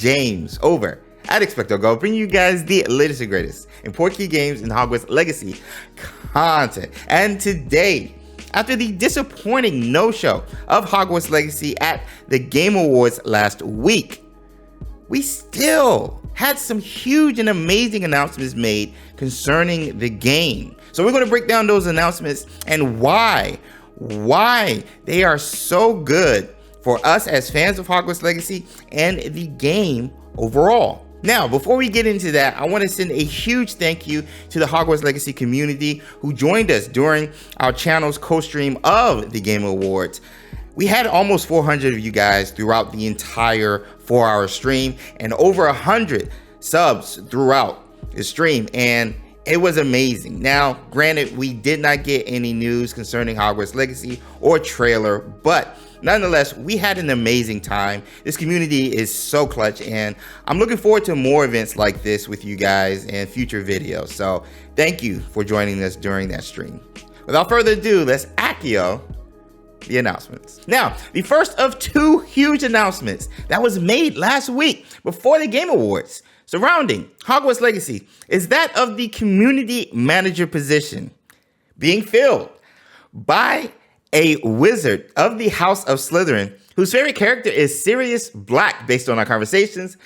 James over at XpectoGO, bringing you guys the latest and greatest in Portkey games and Hogwarts Legacy content. And today, after the disappointing no-show of Hogwarts Legacy at the Game Awards last week, we still had some huge and amazing announcements made concerning the game. So we're going to break down those announcements and why they are so good for us as fans of Hogwarts Legacy and the game overall. Now, before we get into that, I want to send a huge thank you to the Hogwarts Legacy community who joined us during our channel's co-stream of the Game Awards. We had almost 400 of you guys throughout the entire 4-hour stream and over 100 subs throughout the stream, and it was amazing. Now, granted, we did not get any news concerning Hogwarts Legacy or trailer, but nonetheless, we had an amazing time. This community is so clutch, and I'm looking forward to more events like this with you guys and future videos. So thank you for joining us during that stream. Without further ado, let's accio the announcements. Now, the first of two huge announcements that was made last week before the Game Awards surrounding Hogwarts Legacy is that of the community manager position being filled by a wizard of the House of Slytherin whose favorite character is Sirius Black based on our conversations,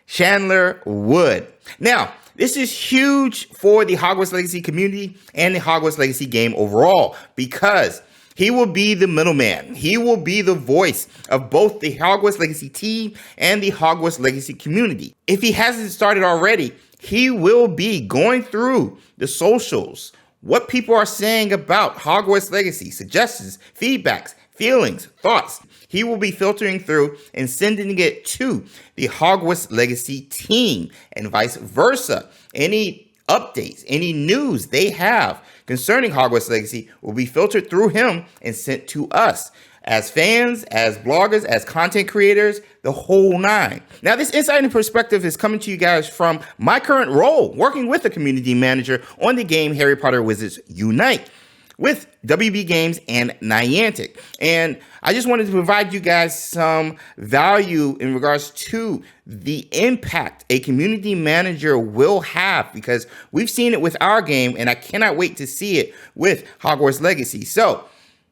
Chandler Wood. Now, this is huge for the Hogwarts Legacy community and the Hogwarts Legacy game overall because he will be the middleman. He will be the voice of both the Hogwarts Legacy team and the Hogwarts Legacy community. If he hasn't started already, he will be going through the socials, what people are saying about Hogwarts Legacy, suggestions, feedbacks, feelings, thoughts. He will be filtering through and sending it to the Hogwarts Legacy team and vice versa. Any updates, any news they have concerning Hogwarts Legacy will be filtered through him and sent to us as fans, as bloggers, as content creators, the whole nine. Now, this insight and perspective is coming to you guys from my current role, working with the community manager on the game Harry Potter Wizards Unite with WB Games and Niantic. And I just wanted to provide you guys some value in regards to the impact a community manager will have, because we've seen it with our game and I cannot wait to see it with Hogwarts Legacy. So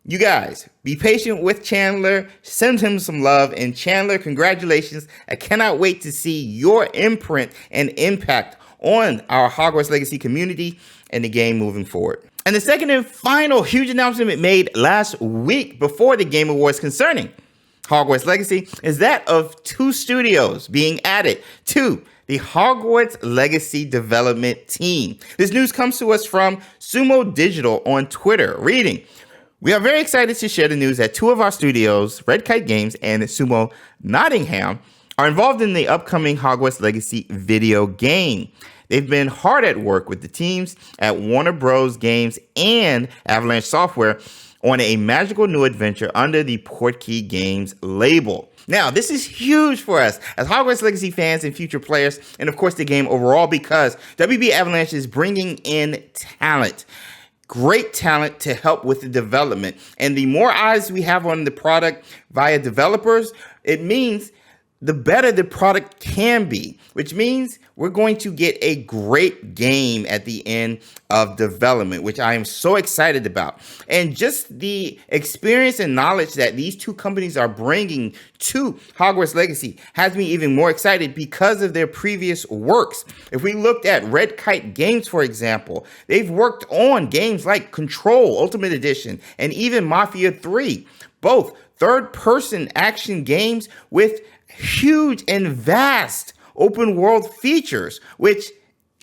you guys, be patient with Chandler, send him some love, and Chandler, congratulations. I cannot wait to see your imprint and impact on our Hogwarts Legacy community and the game moving forward. And the second and final huge announcement made last week before the Game Awards concerning Hogwarts Legacy is that of 2 studios being added to the Hogwarts Legacy development team. This news comes to us from Sumo Digital on Twitter, reading, "We are very excited to share the news that 2 of our studios, Red Kite Games and Sumo Nottingham, are involved in the upcoming Hogwarts Legacy video game. They've been hard at work with the teams at Warner Bros. Games and Avalanche Software on a magical new adventure under the Portkey Games label." Now, this is huge for us as Hogwarts Legacy fans and future players, and of course the game overall, because WB Avalanche is bringing in talent. Great talent to help with the development. And the more eyes we have on the product via developers, it means the better the product can be, which means we're going to get a great game at the end of development, which I am so excited about. And just the experience and knowledge that these 2 companies are bringing to Hogwarts Legacy has me even more excited because of their previous works. If we looked at Red Kite Games, for example, they've worked on games like Control Ultimate Edition and even Mafia 3, both third-person action games with huge and vast open world features, which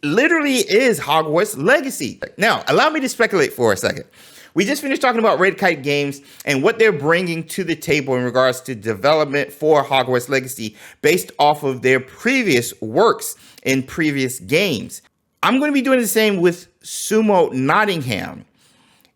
literally is Hogwarts Legacy. Now, allow me to speculate for a second. We just finished talking about Red Kite Games and what they're bringing to the table in regards to development for Hogwarts Legacy based off of their previous works in previous games. I'm going to be doing the same with Sumo Nottingham,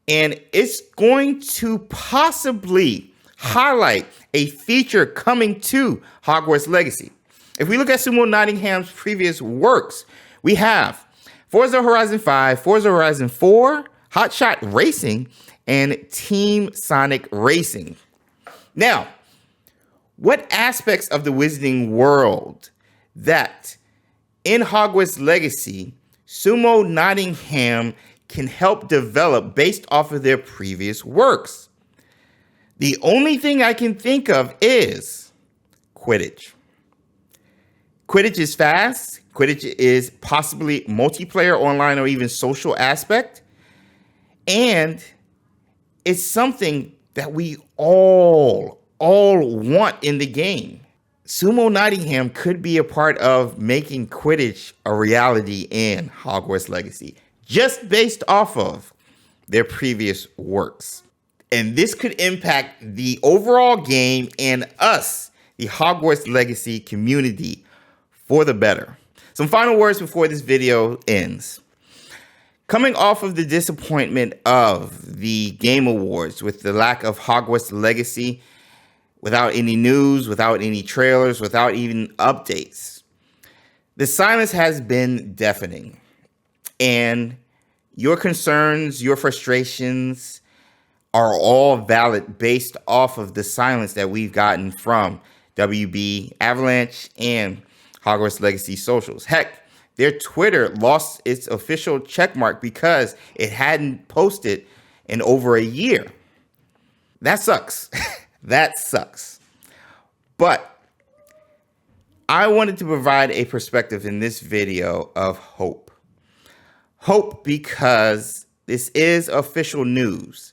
and it's going to possibly highlight a feature coming to Hogwarts Legacy. If we look at Sumo Nottingham's previous works, we have Forza Horizon 5, Forza Horizon 4, Hot Shot Racing, and Team Sonic Racing. Now, what aspects of the Wizarding world that in Hogwarts Legacy, Sumo Nottingham can help develop based off of their previous works. The only thing I can think of is Quidditch. Quidditch is fast. Quidditch is possibly multiplayer, online, or even social aspect. And it's something that we all want in the game. Sumo Nottingham could be a part of making Quidditch a reality in Hogwarts Legacy, just based off of their previous works. And this could impact the overall game and us, the Hogwarts Legacy community, for the better. Some final words before this video ends. Coming off of the disappointment of the Game Awards with the lack of Hogwarts Legacy, without any news, without any trailers, without even updates, the silence has been deafening. And your concerns, your frustrations are all valid based off of the silence that we've gotten from WB Avalanche and Hogwarts Legacy socials. Heck, their Twitter lost its official checkmark because it hadn't posted in over a year. That sucks. That sucks. But I wanted to provide a perspective in this video of hope. Hope because this is official news.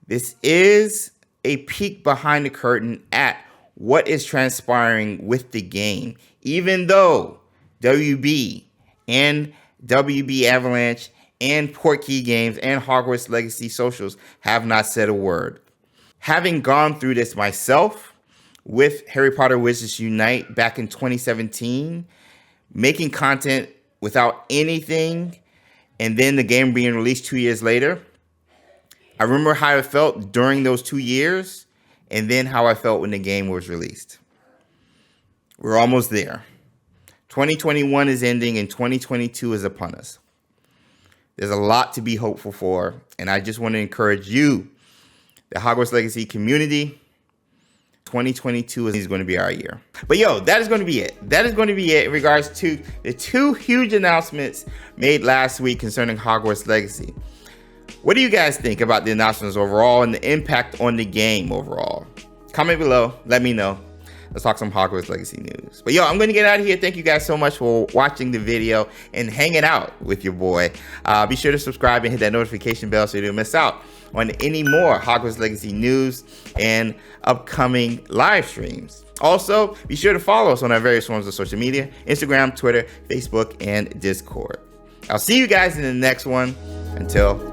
This is a peek behind the curtain at what is transpiring with the game, even though WB and WB Avalanche and Portkey Games and Hogwarts Legacy socials have not said a word. Having gone through this myself with Harry Potter Wizards Unite back in 2017, making content without anything, and then the game being released 2 years later, I remember how I felt during those 2 years, and then how I felt when the game was released. We're almost there. 2021 is ending and 2022 is upon us. There's a lot to be hopeful for, and I just want to encourage you, the Hogwarts Legacy community. 2022 is going to be our year. But yo, that is going to be it. That is going to be it in regards to the two huge announcements made last week concerning Hogwarts Legacy. What do you guys think about the announcements overall and the impact on the game overall? Comment below. Let me know. Let's talk some Hogwarts Legacy news. But yo, I'm going to get out of here. Thank you guys so much for watching the video and hanging out with your boy. Be sure to subscribe and hit that notification bell so you don't miss out on any more Hogwarts Legacy news and upcoming live streams. Also, be sure to follow us on our various forms of social media: Instagram, Twitter, Facebook, and Discord. I'll see you guys in the next one. Until